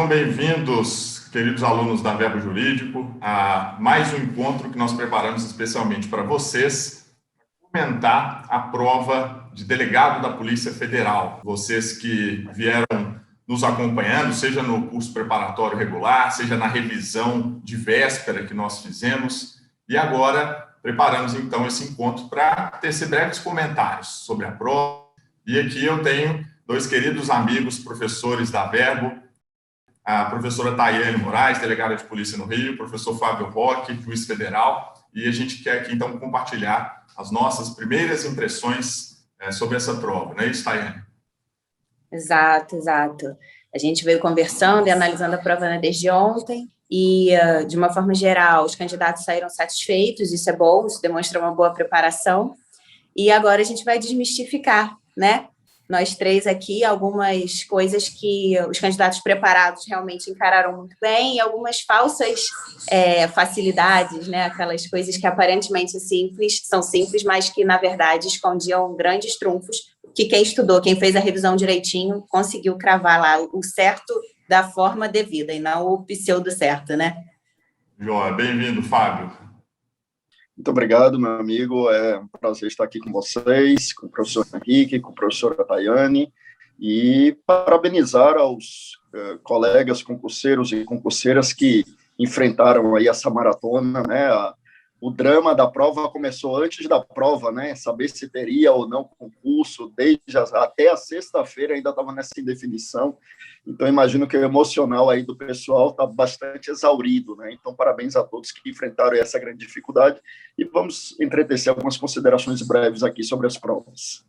Sejam bem-vindos, queridos alunos da Verbo Jurídico, a mais um encontro que nós preparamos especialmente para vocês, para comentar a prova de delegado da Polícia Federal. Vocês que vieram nos acompanhando, seja no curso preparatório regular, seja na revisão de véspera que nós fizemos, e agora preparamos então esse encontro para tecer breves comentários sobre a prova. E aqui eu tenho dois queridos amigos, professores da Verbo, a professora Tayane Moraes, delegada de polícia no Rio, o professor Fábio Roque, juiz federal, e a gente quer aqui, então, compartilhar as nossas primeiras impressões sobre essa prova, não é isso, Tayane? Exato. A gente veio conversando e analisando a prova desde ontem, e, de uma forma geral, os candidatos saíram satisfeitos, isso é bom, isso demonstra uma boa preparação, e agora a gente vai desmistificar, né? Nós três aqui, algumas coisas que os candidatos preparados realmente encararam muito bem, e algumas falsas facilidades, né? Aquelas coisas que aparentemente são simples, mas que, na verdade, escondiam grandes trunfos, que quem estudou, quem fez a revisão direitinho, conseguiu cravar lá o certo da forma devida, e não o pseudo certo, né? Joia, bem-vindo, Fábio. Muito obrigado, meu amigo. É um prazer estar aqui com vocês, com o professor Henrique, com a professora Tayane, e parabenizar aos colegas concurseiros e concurseiras que enfrentaram aí essa maratona, né? O drama da prova começou antes da prova, né? Saber se teria ou não concurso, até a sexta-feira ainda estava nessa indefinição. Então, imagino que o emocional aí do pessoal está bastante exaurido, né? Então, parabéns a todos que enfrentaram essa grande dificuldade, e vamos entretecer algumas considerações breves aqui sobre as provas.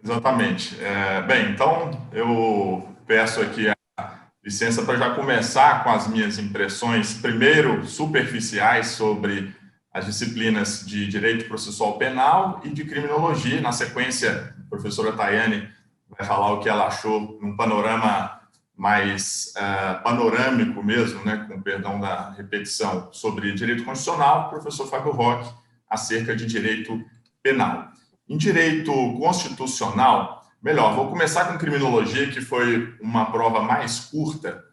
Exatamente. Bem, então, eu peço aqui a licença para já começar com as minhas impressões, primeiro, superficiais sobre as disciplinas de Direito Processual Penal e de Criminologia. Na sequência, a professora Tayane vai falar o que ela achou num panorama mais panorâmico mesmo, né, com perdão da repetição, sobre Direito Constitucional, o professor Fábio Roque, acerca de Direito Penal. Em Direito Constitucional, vou começar com Criminologia, que foi uma prova mais curta,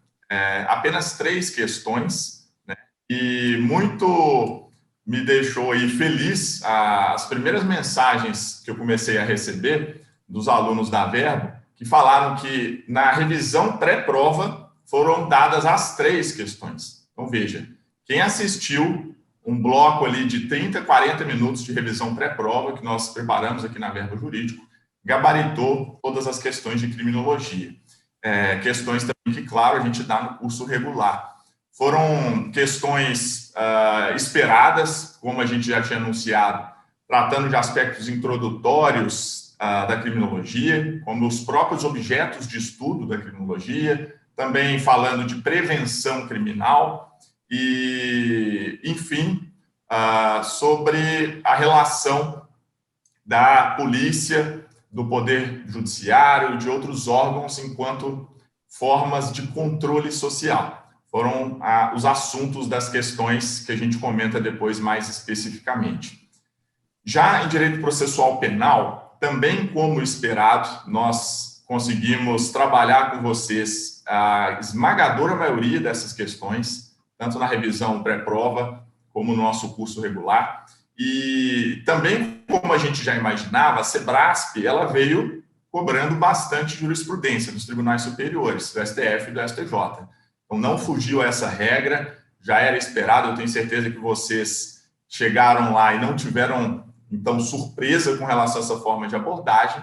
apenas 3 questões, né, e muito me deixou aí feliz as primeiras mensagens que eu comecei a receber dos alunos da Verbo, que falaram que na revisão pré-prova foram dadas as 3 questões. Então, veja, quem assistiu um bloco ali de 30, 40 minutos de revisão pré-prova, que nós preparamos aqui na Verbo Jurídico, gabaritou todas as questões de criminologia. Questões também que, claro, a gente dá no curso regular. Foram questões esperadas, como a gente já tinha anunciado, tratando de aspectos introdutórios da criminologia, como os próprios objetos de estudo da criminologia, também falando de prevenção criminal e, enfim, sobre a relação da polícia, do poder judiciário e de outros órgãos enquanto formas de controle social. Foram os assuntos das questões que a gente comenta depois mais especificamente. Já em Direito Processual Penal, também como esperado, nós conseguimos trabalhar com vocês a esmagadora maioria dessas questões, tanto na revisão pré-prova como no nosso curso regular. E também, como a gente já imaginava, a Sebrasp, ela veio cobrando bastante jurisprudência dos tribunais superiores, do STF e do STJ. Então, não fugiu a essa regra, já era esperado. Eu tenho certeza que vocês chegaram lá e não tiveram, então, surpresa com relação a essa forma de abordagem.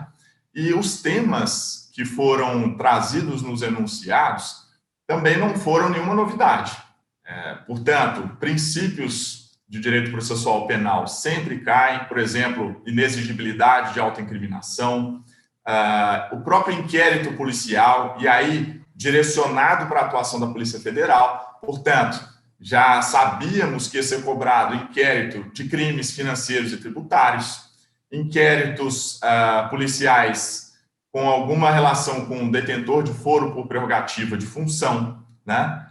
E os temas que foram trazidos nos enunciados também não foram nenhuma novidade. Portanto, princípios de direito processual penal sempre caem, por exemplo, inexigibilidade de autoincriminação, o próprio inquérito policial, e aí direcionado para a atuação da Polícia Federal. Portanto, já sabíamos que ia ser cobrado inquérito de crimes financeiros e tributários, inquéritos policiais com alguma relação com o detentor de foro por prerrogativa de função, né?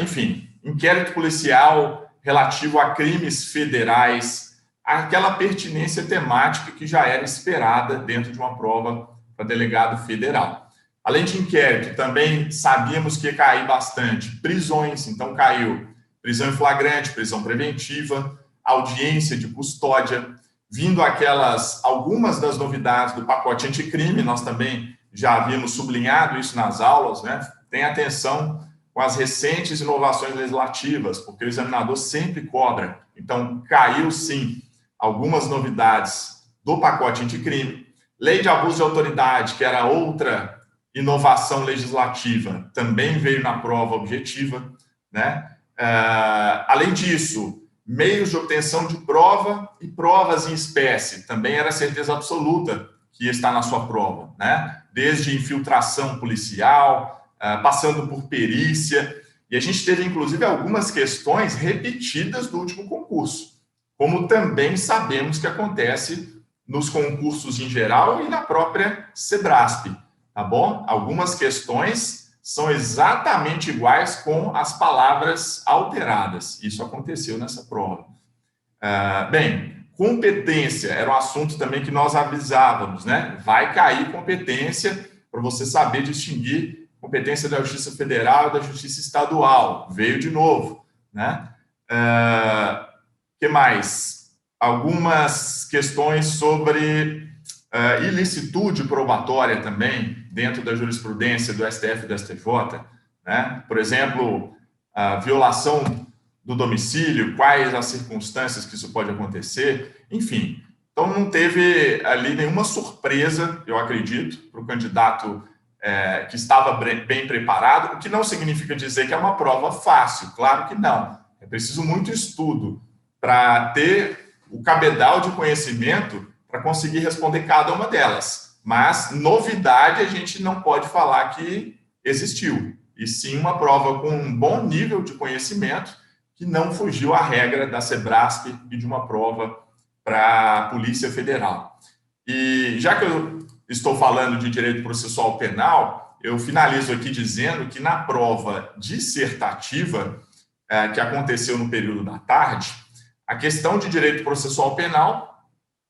Enfim, inquérito policial relativo a crimes federais, aquela pertinência temática que já era esperada dentro de uma prova para delegado federal. Além de inquérito, também sabíamos que ia cair bastante prisões, então caiu prisão em flagrante, prisão preventiva, audiência de custódia, vindo algumas das novidades do pacote anticrime, nós também já havíamos sublinhado isso nas aulas, né? Tem atenção com as recentes inovações legislativas, porque o examinador sempre cobra. Então, caiu sim algumas novidades do pacote anticrime. Lei de abuso de autoridade, que era outra inovação legislativa, também veio na prova objetiva, né? Além disso, meios de obtenção de prova e provas em espécie, também era certeza absoluta que está na sua prova, né? Desde infiltração policial, passando por perícia, e a gente teve, inclusive, algumas questões repetidas do último concurso, como também sabemos que acontece nos concursos em geral e na própria Sebrasp, tá bom? Algumas questões são exatamente iguais com as palavras alteradas. Isso aconteceu nessa prova. Bem, competência era um assunto também que nós avisávamos, né? Vai cair competência para você saber distinguir competência da Justiça Federal e da Justiça Estadual. Veio de novo, né? Que mais? Algumas questões sobre ilicitude probatória também, dentro da jurisprudência do STF e do STJ, né? Por exemplo, a violação do domicílio, quais as circunstâncias que isso pode acontecer, enfim. Então, não teve ali nenhuma surpresa, eu acredito, para o candidato que estava bem preparado, o que não significa dizer que é uma prova fácil, claro que não. É preciso muito estudo para ter o cabedal de conhecimento para conseguir responder cada uma delas. Mas novidade a gente não pode falar que existiu, e sim uma prova com um bom nível de conhecimento que não fugiu à regra da Sebrasp e de uma prova para a Polícia Federal. E já que eu estou falando de direito processual penal, eu finalizo aqui dizendo que na prova dissertativa que aconteceu no período da tarde, a questão de direito processual penal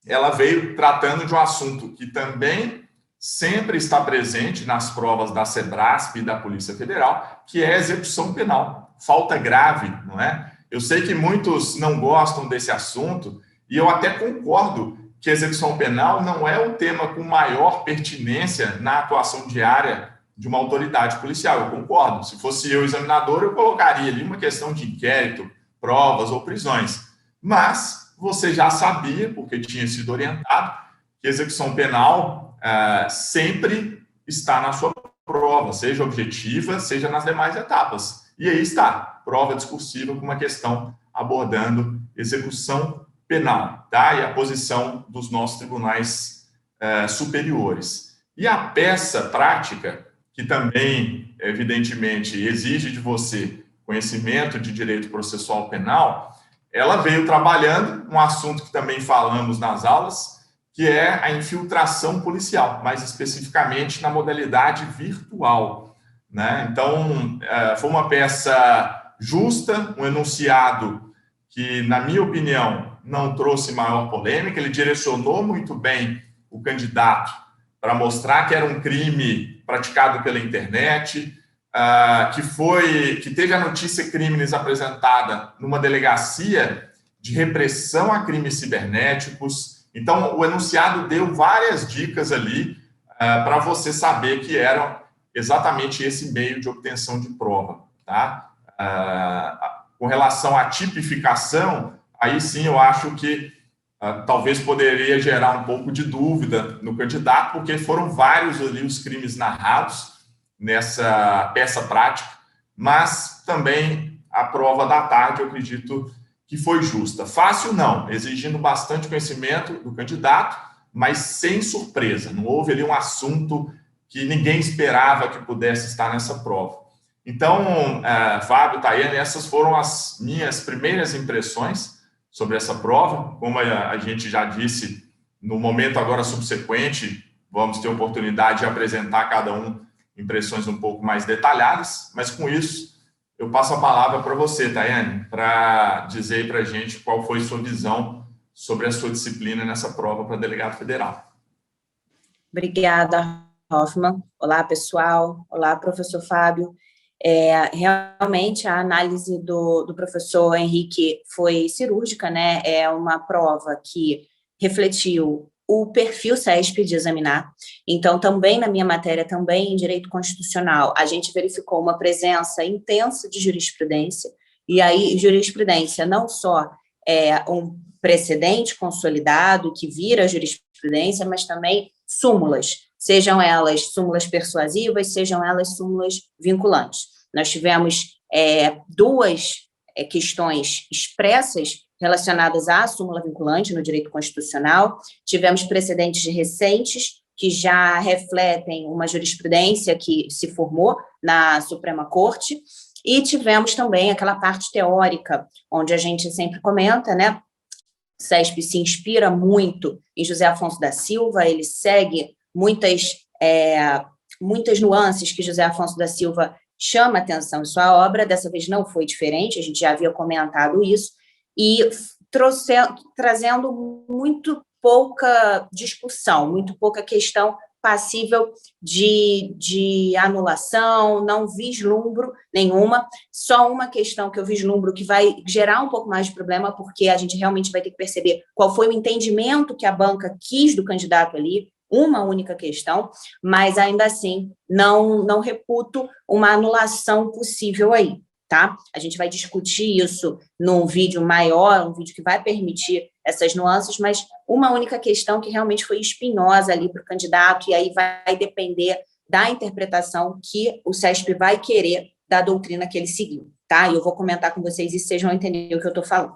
ela veio tratando de um assunto que também sempre está presente nas provas da Sebrasp e da Polícia Federal, que é a execução penal, falta grave, não é? Eu sei que muitos não gostam desse assunto, e eu até concordo que a execução penal não é o tema com maior pertinência na atuação diária de uma autoridade policial, eu concordo. Se fosse eu examinador, eu colocaria ali uma questão de inquérito, provas ou prisões. Mas você já sabia, porque tinha sido orientado, que a execução penal sempre está na sua prova, seja objetiva, seja nas demais etapas. E aí está, prova discursiva com uma questão abordando execução penal, tá? E a posição dos nossos tribunais superiores. E a peça prática, que também, evidentemente, exige de você conhecimento de direito processual penal, ela veio trabalhando um assunto que também falamos nas aulas, que é a infiltração policial, mais especificamente na modalidade virtual, né? Então, foi uma peça justa, um enunciado que, na minha opinião, não trouxe maior polêmica, ele direcionou muito bem o candidato para mostrar que era um crime praticado pela internet, que teve a notícia crimes apresentada numa delegacia de repressão a crimes cibernéticos. Então, o enunciado deu várias dicas ali para você saber que era exatamente esse meio de obtenção de prova, tá? Com relação à tipificação, aí sim eu acho que talvez poderia gerar um pouco de dúvida no candidato, porque foram vários ali os crimes narrados nessa peça prática, mas também a prova da tarde eu acredito que foi justa. Fácil não, exigindo bastante conhecimento do candidato, mas sem surpresa, não houve ali um assunto que ninguém esperava que pudesse estar nessa prova. Então, Fábio, Tayane, essas foram as minhas primeiras impressões sobre essa prova. Como a gente já disse, no momento agora subsequente, vamos ter oportunidade de apresentar cada um impressões um pouco mais detalhadas, mas com isso eu passo a palavra para você, Tayane, para dizer para a gente qual foi sua visão sobre a sua disciplina nessa prova para delegado federal. Obrigada, Hoffmann. Olá, pessoal. Olá, professor Fábio. Realmente, a análise do professor Henrique foi cirúrgica, né? É uma prova que refletiu o perfil CESP de examinar. Então, também na minha matéria, também em Direito Constitucional, a gente verificou uma presença intensa de jurisprudência, e aí jurisprudência não só um precedente consolidado que vira jurisprudência, mas também súmulas, sejam elas súmulas persuasivas, sejam elas súmulas vinculantes. Nós tivemos duas questões expressas relacionadas à súmula vinculante no direito constitucional, tivemos precedentes recentes que já refletem uma jurisprudência que se formou na Suprema Corte, e tivemos também aquela parte teórica, onde a gente sempre comenta, né? O CESP se inspira muito em José Afonso da Silva, ele segue muitas nuances que José Afonso da Silva chama atenção em sua obra. Dessa vez não foi diferente, a gente já havia comentado isso, e trazendo muito pouca discussão, muito pouca questão passível de anulação, não vislumbro nenhuma, só uma questão que eu vislumbro que vai gerar um pouco mais de problema, porque a gente realmente vai ter que perceber qual foi o entendimento que a banca quis do candidato ali, uma única questão, mas ainda assim não reputo uma anulação possível aí, tá? A gente vai discutir isso num vídeo maior, um vídeo que vai permitir essas nuances, mas uma única questão que realmente foi espinhosa ali para o candidato, e aí vai depender da interpretação que o CESP vai querer da doutrina que ele seguiu, tá? E eu vou comentar com vocês e vocês vão entender o que eu estou falando.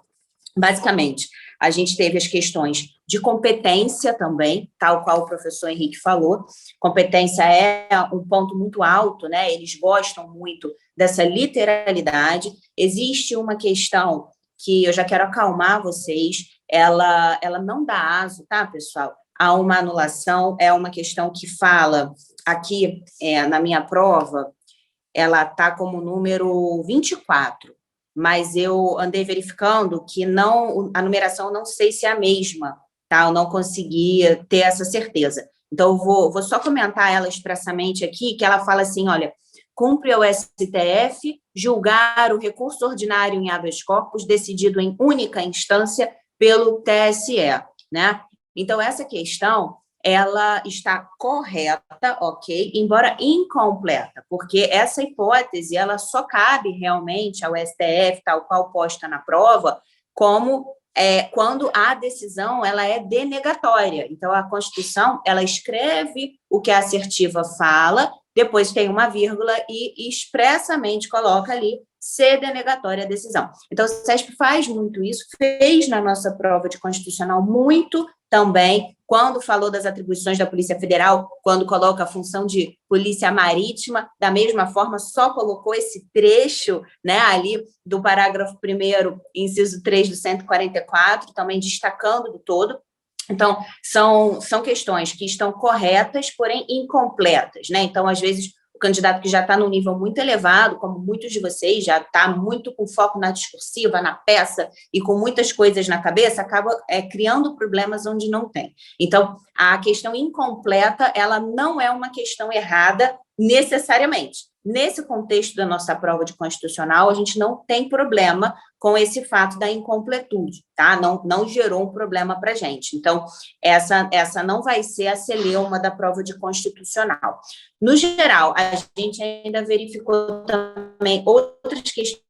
Basicamente, a gente teve as questões de competência também, tal qual o professor Henrique falou. Competência é um ponto muito alto, né? Eles gostam muito dessa literalidade. Existe uma questão que eu já quero acalmar vocês, ela não dá aso, tá, pessoal? A uma anulação, é uma questão que fala aqui na minha prova, ela está como número 24, mas eu andei verificando que não, a numeração não sei se é a mesma, tá? Eu não consegui ter essa certeza. Então, eu vou só comentar ela expressamente aqui, que ela fala assim, olha, cumpre ao STF julgar o recurso ordinário em habeas corpus decidido em única instância pelo TSE, né? Então, essa questão, ela está correta, ok, embora incompleta, porque essa hipótese, ela só cabe realmente ao STF, tal qual posta na prova, como quando a decisão ela é denegatória. Então, a Constituição, ela escreve o que a assertiva fala, depois tem uma vírgula e expressamente coloca ali se denegatória a decisão. Então, o CESP faz muito isso, fez na nossa prova de constitucional muito também, quando falou das atribuições da Polícia Federal, quando coloca a função de Polícia Marítima, da mesma forma, só colocou esse trecho, né, ali do parágrafo 1º, inciso 3 do 144, também destacando do todo. Então, são questões que estão corretas, porém incompletas, né? Então, às vezes, o candidato que já está num nível muito elevado, como muitos de vocês, já está muito com foco na discursiva, na peça, e com muitas coisas na cabeça, acaba criando problemas onde não tem. Então, a questão incompleta, ela não é uma questão errada necessariamente. Nesse contexto da nossa prova de constitucional, a gente não tem problema com esse fato da incompletude, tá? Não gerou um problema para a gente. Então, essa não vai ser a celeuma da prova de constitucional. No geral, a gente ainda verificou também outras questões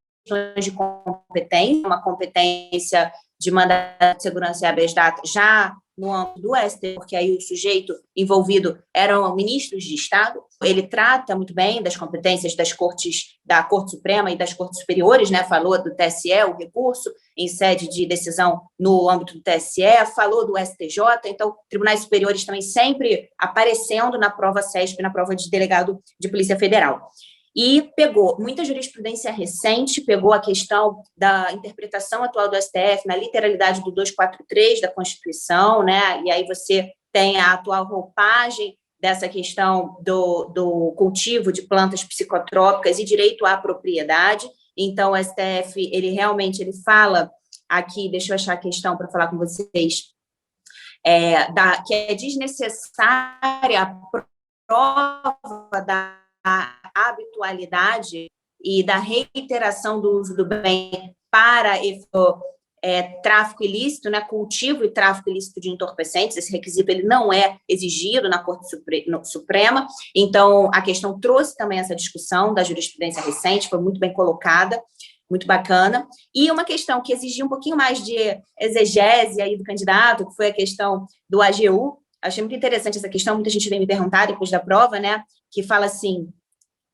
de competência, uma competência de mandato de segurança e habeas data já no âmbito do STF, porque aí o sujeito envolvido eram ministros de Estado. Ele trata muito bem das competências das cortes, da Corte Suprema e das cortes superiores, né? Falou do TSE, o recurso em sede de decisão no âmbito do TSE, falou do STJ, então tribunais superiores também sempre aparecendo na prova CESP, na prova de delegado de Polícia Federal. E pegou muita jurisprudência recente, pegou a questão da interpretação atual do STF na literalidade do 243 da Constituição, né? E aí você tem a atual roupagem dessa questão do cultivo de plantas psicotrópicas e direito à propriedade. Então, o STF, ele fala aqui, deixa eu achar a questão para falar com vocês, que é desnecessária a prova da habitualidade e da reiteração do uso do bem para tráfico ilícito, né, cultivo e tráfico ilícito de entorpecentes. Esse requisito ele não é exigido na Corte Suprema, então a questão trouxe também essa discussão da jurisprudência recente, foi muito bem colocada, muito bacana, e uma questão que exigia um pouquinho mais de exegese aí do candidato, que foi a questão do AGU. Achei muito interessante essa questão, muita gente veio me perguntar depois da prova, né, que fala assim,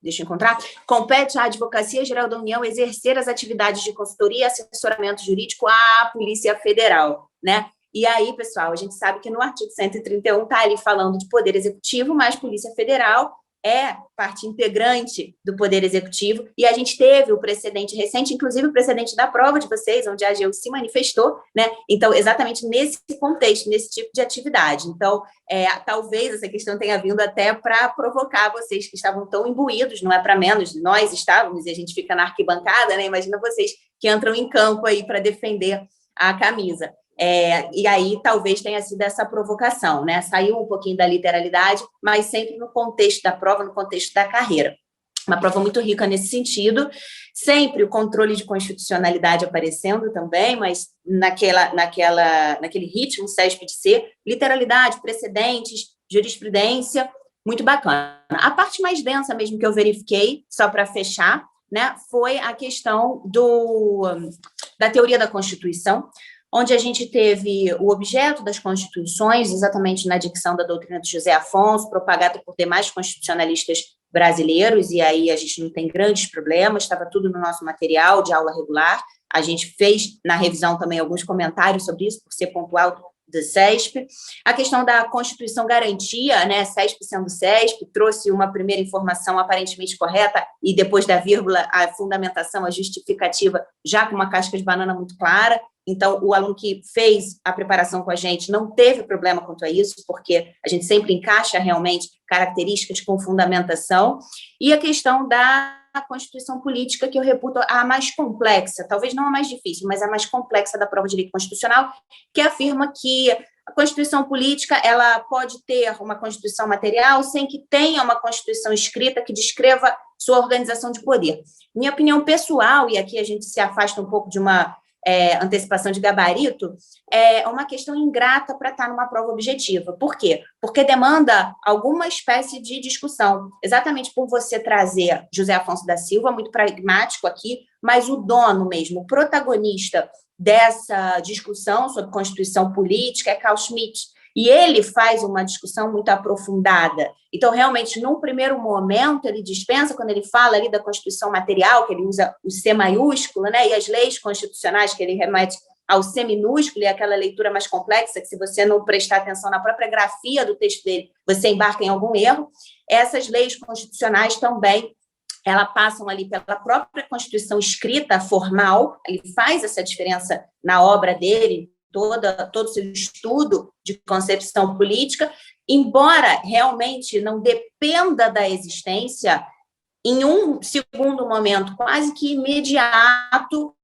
deixa eu encontrar, compete à Advocacia Geral da União exercer as atividades de consultoria e assessoramento jurídico à Polícia Federal, né? E aí, pessoal, a gente sabe que no artigo 131 está ali falando de Poder Executivo, mas Polícia Federal é parte integrante do Poder Executivo, e a gente teve o precedente recente, inclusive o precedente da prova de vocês, onde a AGU se manifestou, né? Então, exatamente nesse contexto, nesse tipo de atividade. Então, talvez essa questão tenha vindo até para provocar vocês que estavam tão imbuídos, não é para menos, nós estávamos, e a gente fica na arquibancada, né? Imagina vocês que entram em campo aí para defender a camisa. E aí talvez tenha sido essa provocação, né? Saiu um pouquinho da literalidade, mas sempre no contexto da prova, no contexto da carreira. Uma prova muito rica nesse sentido, sempre o controle de constitucionalidade aparecendo também, mas naquele ritmo CESP de ser, literalidade, precedentes, jurisprudência, muito bacana. A parte mais densa mesmo que eu verifiquei, só para fechar, né, foi a questão da teoria da Constituição, onde a gente teve o objeto das constituições, exatamente na dicção da doutrina de José Afonso, propagada por demais constitucionalistas brasileiros, e aí a gente não tem grandes problemas, estava tudo no nosso material de aula regular, a gente fez na revisão também alguns comentários sobre isso, por ser pontual do CESP. A questão da Constituição garantia, né, CESP sendo CESP, trouxe uma primeira informação aparentemente correta, e depois da vírgula, a fundamentação, a justificativa, já com uma casca de banana muito clara. Então, o aluno que fez a preparação com a gente não teve problema quanto a isso, porque a gente sempre encaixa realmente características com fundamentação. E a questão da Constituição Política, que eu reputo a mais complexa, talvez não a mais difícil, mas a mais complexa da prova de direito constitucional, que afirma que a Constituição Política ela pode ter uma Constituição material sem que tenha uma Constituição escrita que descreva sua organização de poder. Minha opinião pessoal, e aqui a gente se afasta um pouco de uma antecipação de gabarito, é uma questão ingrata para estar numa prova objetiva. Por quê? Porque demanda alguma espécie de discussão, exatamente por você trazer José Afonso da Silva, muito pragmático aqui, mas o dono mesmo, o protagonista dessa discussão sobre Constituição Política é Carl Schmitt, e ele faz uma discussão muito aprofundada. Então, realmente, num primeiro momento, ele dispensa, quando ele fala ali da Constituição material, que ele usa o C maiúsculo, né, e as leis constitucionais, que ele remete ao C minúsculo, e aquela leitura mais complexa, que se você não prestar atenção na própria grafia do texto dele, você embarca em algum erro. Essas leis constitucionais também, elas passam ali pela própria Constituição escrita, formal, ele faz essa diferença na obra dele, todo o seu estudo de concepção política, embora realmente não dependa da existência, em um segundo momento quase que imediato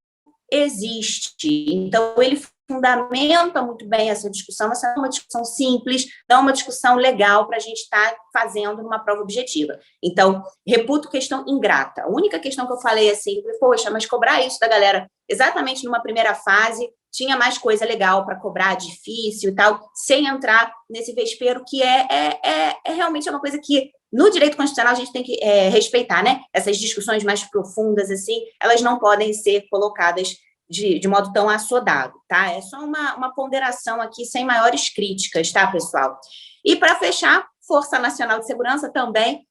existe. Então, ele fundamenta muito bem essa discussão, essa é uma discussão simples, não uma discussão legal para a gente estar fazendo numa prova objetiva. Então, reputo questão ingrata. A única questão que eu falei assim, poxa, mas cobrar isso da galera exatamente numa primeira fase, tinha mais coisa legal para cobrar, difícil e tal, sem entrar nesse vespeiro que realmente uma coisa que no direito constitucional a gente tem que respeitar, né? Essas discussões mais profundas, assim, elas não podem ser colocadas de modo tão assodado, tá? É só uma ponderação aqui, sem maiores críticas, tá, pessoal? E para fechar, Força Nacional de Segurança também,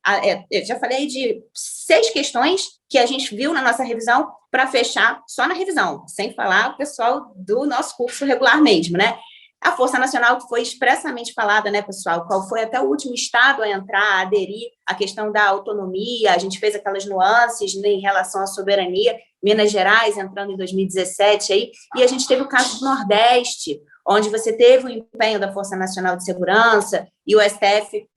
eu já falei de 6 questões que a gente viu na nossa revisão, para fechar só na revisão, sem falar o pessoal do nosso curso regular mesmo, né? A Força Nacional que foi expressamente falada, né, pessoal, qual foi até o último estado a entrar, a aderir à questão da autonomia, a gente fez aquelas nuances, né, em relação à soberania, Minas Gerais entrando em 2017, aí, e a gente teve o caso do Nordeste, onde você teve o empenho da Força Nacional de Segurança e o STF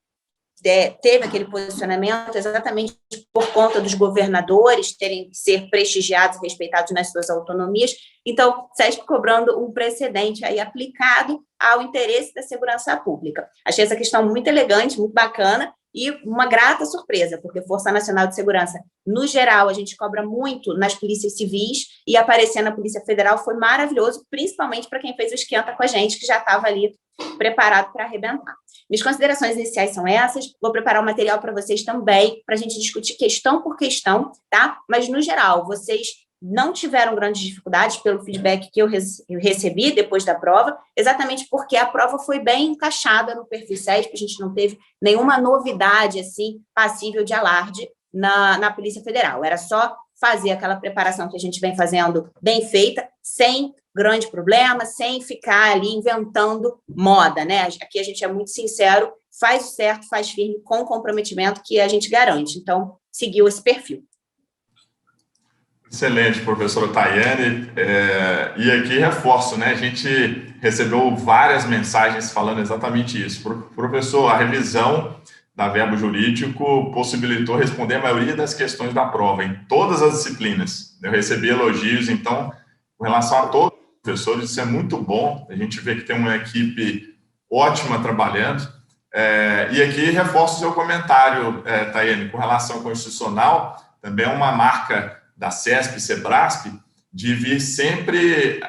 teve aquele posicionamento exatamente por conta dos governadores terem que ser prestigiados e respeitados nas suas autonomias. Então, CESP cobrando um precedente aí aplicado ao interesse da segurança pública. Achei essa questão muito elegante, muito bacana, e uma grata surpresa, porque Força Nacional de Segurança, no geral, a gente cobra muito nas polícias civis, e aparecer na Polícia Federal foi maravilhoso, principalmente para quem fez o esquenta com a gente, que já estava ali preparado para arrebentar. Minhas considerações iniciais são essas, vou preparar o material para vocês também, para a gente discutir questão por questão, tá? Mas, no geral, vocês não tiveram grandes dificuldades pelo feedback que eu recebi depois da prova, exatamente porque a prova foi bem encaixada no perfil CESP, a gente não teve nenhuma novidade, assim, passível de alarde na Polícia Federal, era só fazer aquela preparação que a gente vem fazendo bem feita, sem grande problema, sem ficar ali inventando moda, né? Aqui a gente é muito sincero, faz o certo, faz firme, com comprometimento que a gente garante. Então, seguiu esse perfil. Excelente, professora Tayane. E aqui reforço, né? A gente recebeu várias mensagens falando exatamente isso. Professor, a revisão da verbo jurídico possibilitou responder a maioria das questões da prova, em todas as disciplinas. Eu recebi elogios, então, com relação a todos os professores, isso é muito bom. A gente vê que tem uma equipe ótima trabalhando. E aqui reforço o seu comentário, Tayane, com relação ao constitucional, também é uma marca da CESP e SEBRASP, de vir sempre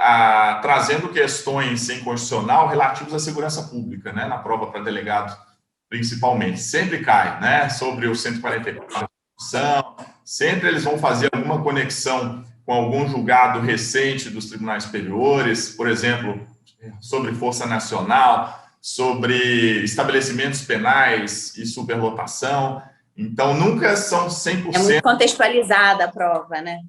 trazendo questões em constitucional relativas à segurança pública, né, na prova para delegado, principalmente. Sempre cai, né, sobre o 144 da Constituição, sempre eles vão fazer alguma conexão com algum julgado recente dos tribunais superiores, por exemplo, sobre Força Nacional, sobre estabelecimentos penais e superlotação. Então, nunca são 100%... É muito contextualizada a prova, né?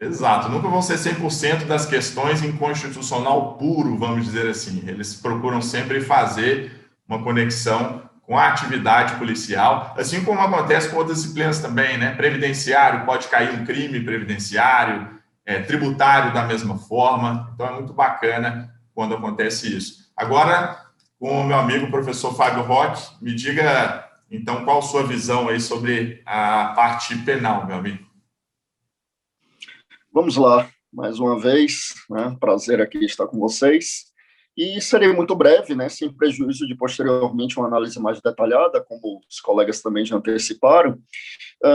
Exato, nunca vão ser 100% das questões em constitucional puro, vamos dizer assim. Eles procuram sempre fazer uma conexão com a atividade policial, assim como acontece com outras disciplinas também, né? Previdenciário, pode cair um crime previdenciário, tributário da mesma forma. Então, é muito bacana quando acontece isso. Agora, com o meu amigo professor Fábio Roque, me diga... Então, qual a sua visão aí sobre a parte penal, meu amigo? Vamos lá, mais uma vez, né? Prazer aqui estar com vocês. E serei muito breve, né? Sem prejuízo de posteriormente uma análise mais detalhada, como os colegas também já anteciparam,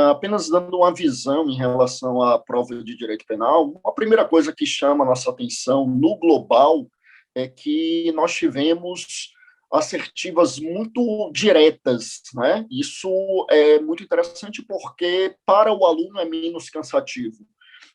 apenas dando uma visão em relação à prova de direito penal. A primeira coisa que chama a nossa atenção no global é que nós tivemos assertivas muito diretas, né? Isso é muito interessante porque para o aluno é menos cansativo.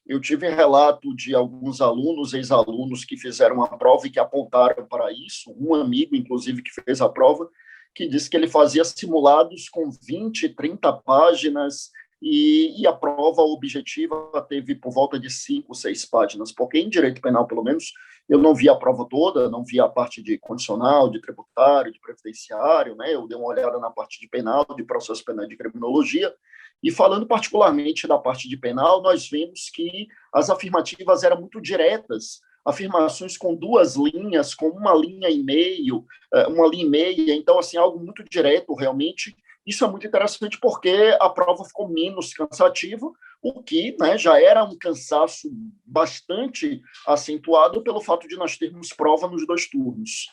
Eu tive relato de alguns alunos, ex-alunos, que fizeram a prova e que apontaram para isso, um amigo, inclusive, que fez a prova, que disse que ele fazia simulados com 20, 30 páginas, e a prova objetiva teve por volta de 5, 6 páginas, porque em direito penal, pelo menos, eu não vi a prova toda, não vi a parte de condicional, de tributário, de previdenciário, né? Eu dei uma olhada na parte de penal, de processo penal e de criminologia, e falando particularmente da parte de penal, nós vimos que as afirmativas eram muito diretas, afirmações com 2 linhas, com uma linha e meia, então, assim, algo muito direto, realmente. Isso é muito interessante porque a prova ficou menos cansativa, o que, né, já era um cansaço bastante acentuado pelo fato de nós termos prova nos 2 turnos.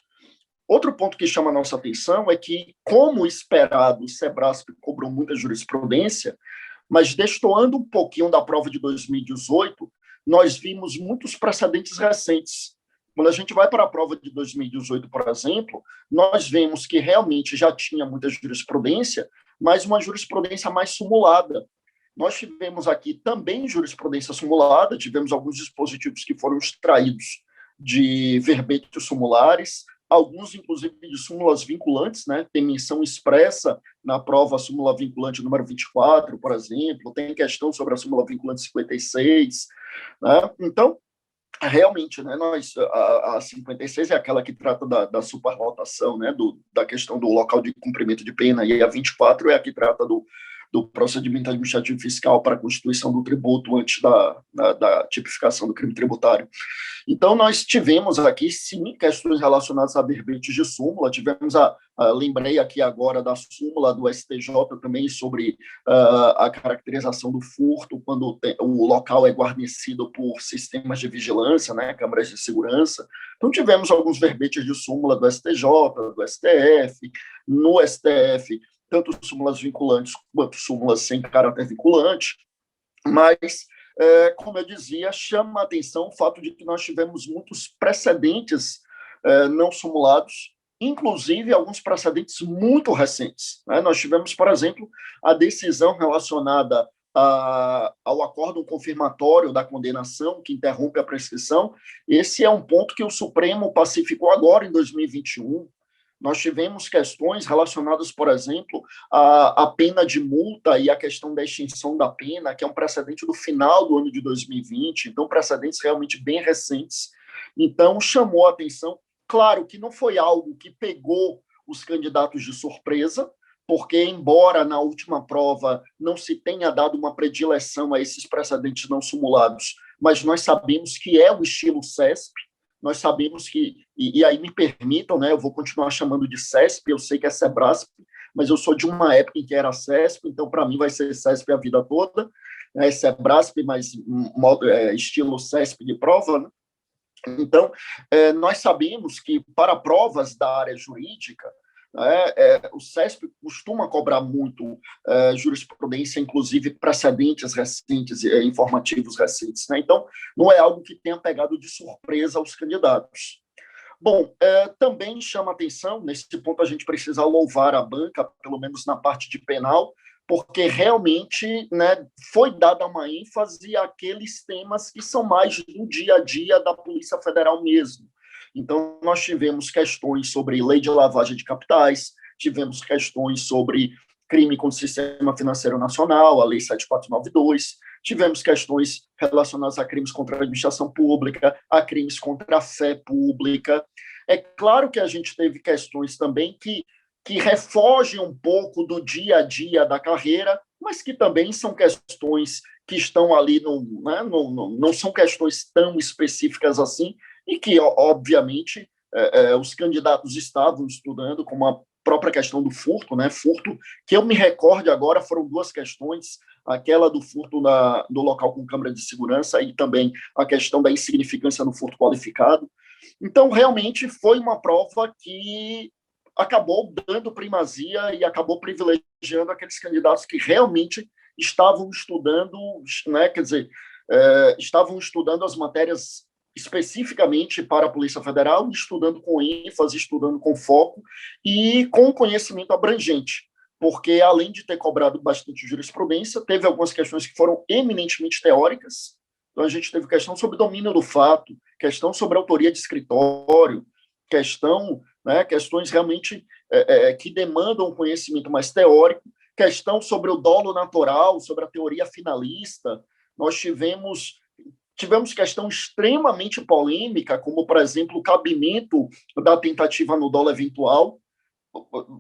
Outro ponto que chama a nossa atenção é que, como esperado, o SEBRASP cobrou muita jurisprudência, mas destoando um pouquinho da prova de 2018, nós vimos muitos precedentes recentes. Quando a gente vai para a prova de 2018, por exemplo, nós vemos que realmente já tinha muita jurisprudência, mas uma jurisprudência mais simulada. Nós tivemos aqui também jurisprudência simulada, tivemos alguns dispositivos que foram extraídos de verbetes simulares, alguns, inclusive, de súmulas vinculantes, né? Tem menção expressa na prova a súmula vinculante número 24, por exemplo, tem questão sobre a súmula vinculante 56, né? Então, realmente, né, a 56 é aquela que trata da superlotação, né, da questão do local de cumprimento de pena, e a 24 é a que trata do procedimento administrativo fiscal para a constituição do tributo antes da tipificação do crime tributário. Então, nós tivemos aqui, sim, questões relacionadas a verbetes de súmula, tivemos lembrei aqui agora da súmula do STJ também sobre a caracterização do furto, quando o local é guarnecido por sistemas de vigilância, né, câmaras de segurança. Então, tivemos alguns verbetes de súmula do STJ, do STF, no STF, tanto súmulas vinculantes quanto súmulas sem caráter vinculante, mas, como eu dizia, chama a atenção o fato de que nós tivemos muitos precedentes não simulados, inclusive alguns precedentes muito recentes, né? Nós tivemos, por exemplo, a decisão relacionada ao acórdão confirmatório da condenação, que interrompe a prescrição. Esse é um ponto que o Supremo pacificou agora, em 2021. Nós tivemos questões relacionadas, por exemplo, à pena de multa e à questão da extinção da pena, que é um precedente do final do ano de 2020, então precedentes realmente bem recentes. Então, chamou a atenção. Claro que não foi algo que pegou os candidatos de surpresa, porque, embora na última prova não se tenha dado uma predileção a esses precedentes não simulados, mas nós sabemos que é o estilo CESP, nós sabemos que, e aí me permitam, né, eu vou continuar chamando de CESP, eu sei que é SEBRASP, mas eu sou de uma época em que era CESP, então para mim vai ser CESP a vida toda, né, SEBRASP, mas estilo CESP de prova, né? Então, nós sabemos que para provas da área jurídica, o CESP costuma cobrar muito jurisprudência, inclusive precedentes recentes, informativos recentes, né? Então, não é algo que tenha pegado de surpresa os candidatos. Bom, também chama atenção, nesse ponto a gente precisa louvar a banca, pelo menos na parte de penal, porque realmente, né, foi dada uma ênfase àqueles temas que são mais do dia a dia da Polícia Federal mesmo. Então, nós tivemos questões sobre lei de lavagem de capitais, tivemos questões sobre crime contra o sistema financeiro nacional, a lei 7492, tivemos questões relacionadas a crimes contra a administração pública, a crimes contra a fé pública. É claro que a gente teve questões também que refogem um pouco do dia a dia da carreira, mas que também são questões que estão ali, não são questões tão específicas assim, e que, obviamente, os candidatos estavam estudando, como a própria questão do furto, né? Furto, que eu me recorde agora, foram duas questões, aquela do furto do local com câmera de segurança e também a questão da insignificância no furto qualificado. Então, realmente, foi uma prova que acabou dando primazia e acabou privilegiando aqueles candidatos que realmente estavam estudando, né, quer dizer, estavam estudando as matérias especificamente para a Polícia Federal, estudando com ênfase, estudando com foco e com conhecimento abrangente, porque além de ter cobrado bastante jurisprudência, teve algumas questões que foram eminentemente teóricas. Então a gente teve questão sobre domínio do fato, questão sobre autoria de escritório, questões realmente que demandam um conhecimento mais teórico, questão sobre o dolo natural, sobre a teoria finalista. Nós tivemos questão extremamente polêmica, como, por exemplo, o cabimento da tentativa no dolo eventual.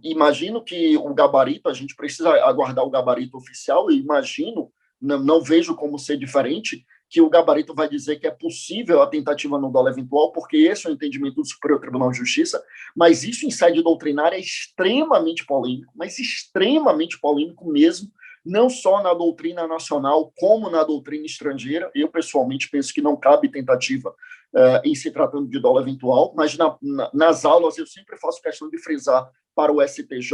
Imagino que o gabarito, a gente precisa aguardar o gabarito oficial, e imagino, não vejo como ser diferente, que o gabarito vai dizer que é possível a tentativa no dolo eventual, porque esse é o entendimento do Superior Tribunal de Justiça, mas isso em sede doutrinária é extremamente polêmico, mas extremamente polêmico mesmo, não só na doutrina nacional, como na doutrina estrangeira. Eu, pessoalmente, penso que não cabe tentativa em se tratando de dolo eventual, mas nas aulas eu sempre faço questão de frisar para o STJ,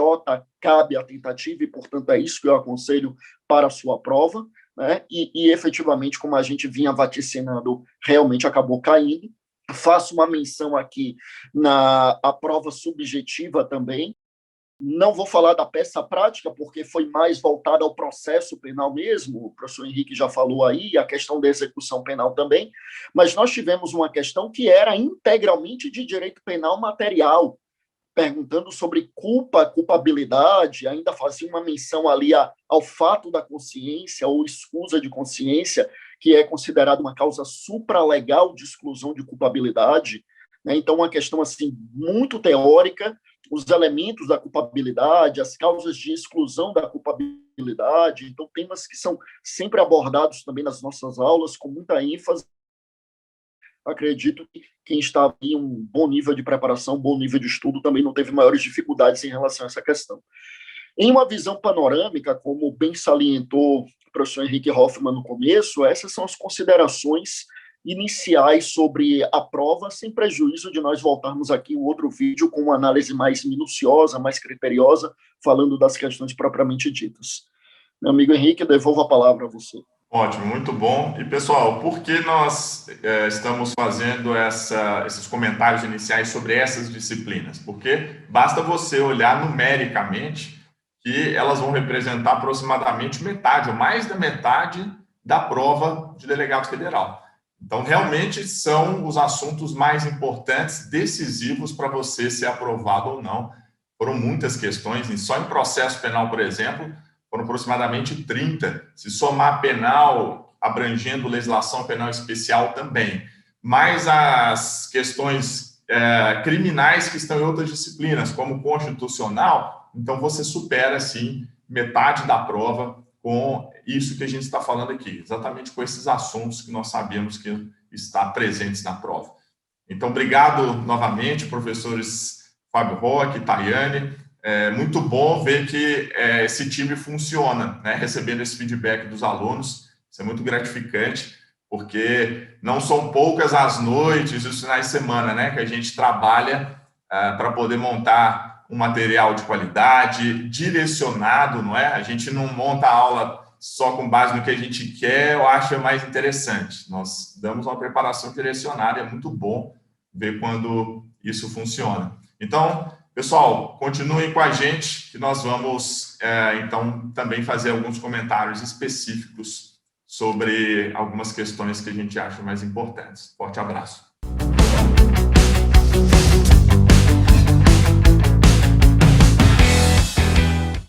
cabe a tentativa, e, portanto, é isso que eu aconselho para a sua prova, né? E efetivamente, como a gente vinha vaticinando, realmente acabou caindo. Faço uma menção aqui a prova subjetiva também. Não vou falar da peça prática, porque foi mais voltada ao processo penal mesmo, o professor Henrique já falou aí, a questão da execução penal também, mas nós tivemos uma questão que era integralmente de direito penal material, perguntando sobre culpabilidade, ainda fazia uma menção ali ao fato da consciência ou escusa de consciência, que é considerada uma causa supralegal de exclusão de culpabilidade, né? Então, uma questão assim muito teórica, os elementos da culpabilidade, as causas de exclusão da culpabilidade, então temas que são sempre abordados também nas nossas aulas com muita ênfase. Acredito que quem está em um bom nível de preparação, um bom nível de estudo, também não teve maiores dificuldades em relação a essa questão. Em uma visão panorâmica, como bem salientou o professor Henrique Hoffmann no começo, essas são as considerações iniciais sobre a prova, sem prejuízo de nós voltarmos aqui um outro vídeo com uma análise mais minuciosa, mais criteriosa, falando das questões propriamente ditas. Meu amigo Henrique, eu devolvo a palavra a você. Ótimo, muito bom. E, pessoal, por que nós estamos fazendo esses comentários iniciais sobre essas disciplinas? Porque basta você olhar numericamente que elas vão representar aproximadamente metade, ou mais da metade, da prova de delegado federal. Então, realmente, são os assuntos mais importantes, decisivos para você ser aprovado ou não. Foram muitas questões, e só em processo penal, por exemplo, foram aproximadamente 30. Se somar penal, abrangendo legislação penal especial também. Mais as questões criminais que estão em outras disciplinas, como constitucional, então você supera, sim, metade da prova com isso que a gente está falando aqui, exatamente com esses assuntos que nós sabemos que estão presentes na prova. Então, obrigado novamente, professores Fábio Roque, Tayane. É muito bom ver que esse time funciona, né? Recebendo esse feedback dos alunos, isso é muito gratificante, porque não são poucas as noites e os finais de semana, né, que a gente trabalha para poder montar um material de qualidade, direcionado, não é? A gente não monta a aula só com base no que a gente quer ou acha mais interessante. Nós damos uma preparação direcionada, é muito bom ver quando isso funciona. Então, pessoal, continuem com a gente, que nós vamos, então, também fazer alguns comentários específicos sobre algumas questões que a gente acha mais importantes. Forte abraço.